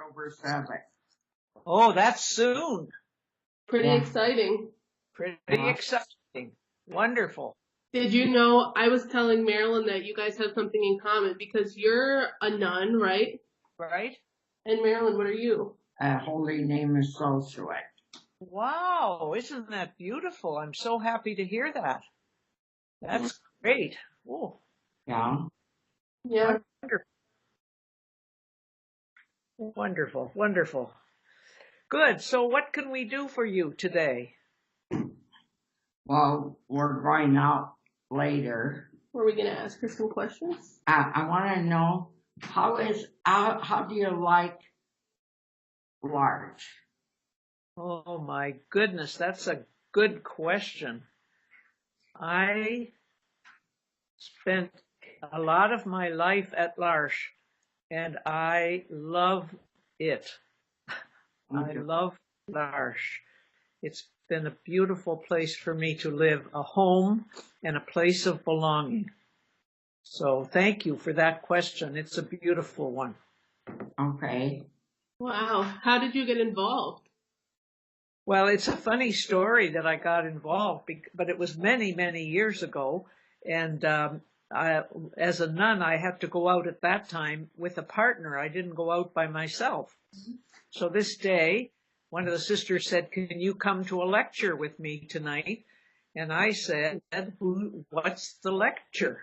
October 7th. Oh, that's soon. Pretty exciting. Pretty exciting. Wonderful. Did you know, I was telling Marilyn that you guys have something in common because you're a nun, right? Right? And Marilyn, what are you? A holy name associate. Wow, isn't that beautiful? I'm so happy to hear that. That's great. Oh, Yeah. Yeah. wonderful, wonderful. Good. So what can we do for you today? Well, we're going out later. Were we going to ask her some questions? I want to know, how do you like large? Oh my goodness, that's a good question. I spent a lot of my life at L'Arche, and I love it. I love L'Arche. It's been a beautiful place for me to live, a home and a place of belonging. So thank you for that question. It's a beautiful one. Okay. Wow. How did you get involved? Well, it's a funny story that I got involved, but it was many, many years ago. And as a nun, I had to go out at that time with a partner. I didn't go out by myself. So this day, one of the sisters said, "Can you come to a lecture with me tonight?" And I said, "What's the lecture?"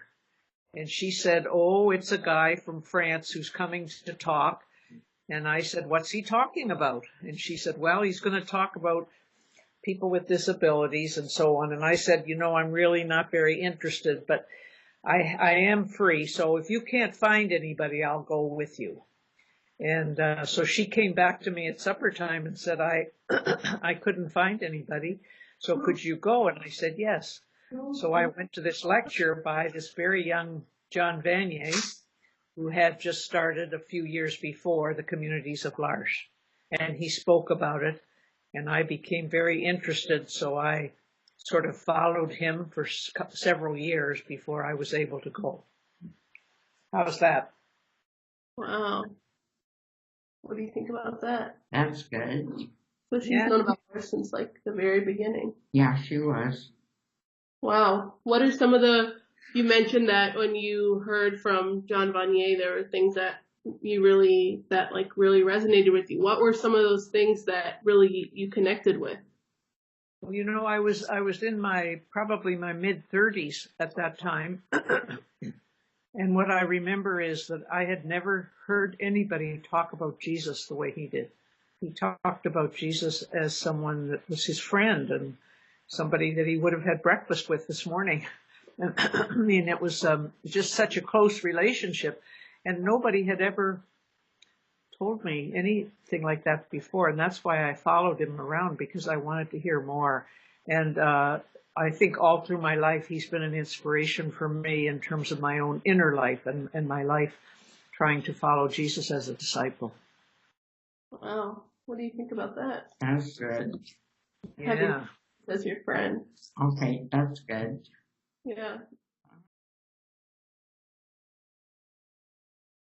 And she said, "Oh, it's a guy from France who's coming to talk." And I said, "What's he talking about?" And she said, "Well, he's going to talk about people with disabilities and so on." And I said, "I'm really not very interested, but I am free. So if you can't find anybody, I'll go with you." And so she came back to me at supper time and said, I couldn't find anybody. So could you go? And I said, yes. So I went to this lecture by this very young John Vanier, who had just started a few years before the Communities of L'Arche. And he spoke about it, and I became very interested, so I sort of followed him for several years before I was able to go. How's that? Wow. What do you think about that? That's good. So she's known about her since like the very beginning. Yeah, she was. Wow. What are some of you mentioned that when you heard from John Vanier, there were things that really resonated with you. What were some of those things that really you connected with? Well, I was in probably my mid-30s at that time. And what I remember is that I had never heard anybody talk about Jesus the way he did. He talked about Jesus as someone that was his friend and somebody that he would have had breakfast with this morning. And I mean, it was just such a close relationship. And nobody had ever told me anything like that before. And that's why I followed him around, because I wanted to hear more. And I think all through my life, he's been an inspiration for me in terms of my own inner life and my life trying to follow Jesus as a disciple. Wow. What do you think about that? That's good. Yeah. As your friend. Okay, that's good. Yeah.